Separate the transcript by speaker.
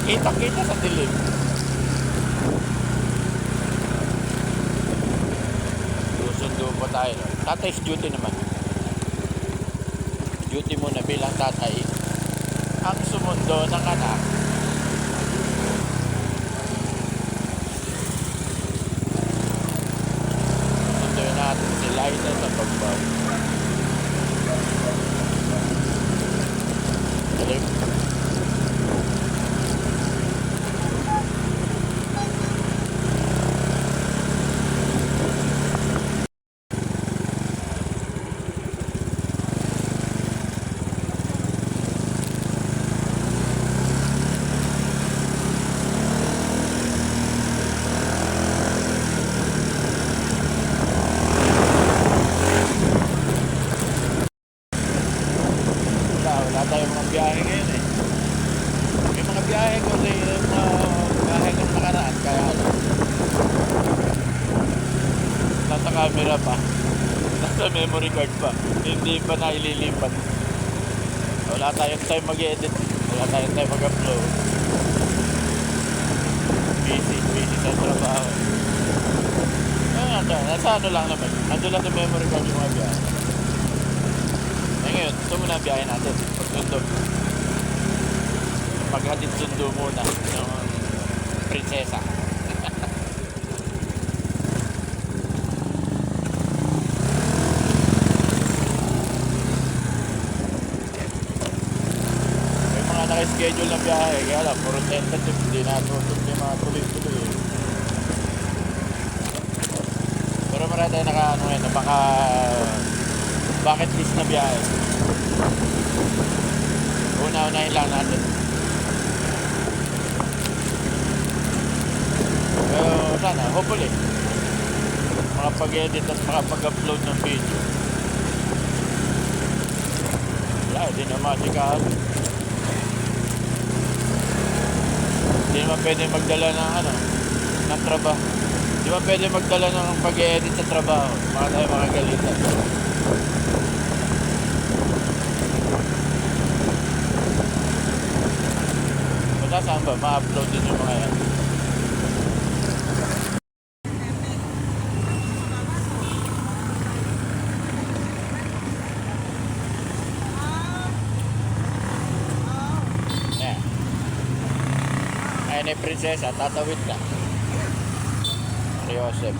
Speaker 1: Kita sa dilim. Susundo pa tayo. Tatay's duty naman. Duty mo na bilang tatay. Ang sumundo ng anak. Sunduin natin si Liza sa pagbaw. Galing. Wala tayong mga biyahe ngayon eh. May mga biyahe ko sa mga biyahe ng nakaraan. Kaya nasa camera pa. Nasa memory card pa. Hindi pa na ililipat. Wala tayong time mag-edit. Wala tayong time mag-upload. Busy sa trabaho. Nasa ano lang naman. Nandun lang sa memory card yung mga biyahe. Ngayon, ito muna biyahe natin. Pagsundo. Paghatid sundo muna ng prinsesa. May mga naka-schedule na biyahe. Kaya lang, puro tentative. Hindi natutog yung mga tuloy-tuloy. Pero marami tayo napaka bucket list na biyahe. Una-unahin lang natin. Pero sana, hopefully makapag-edit at makapag-upload ng video. Wala, hindi na masikahan. Hindi naman pwede magdala ng ng trabaho. Hindi naman pwede magdala ng pag-edit sa trabaho. Baka tayo makagalitan. Saan ba? Ma-upload din yung mga yan. Ayan. Ayan ay prinsesa. Tatawid ka. Joseph.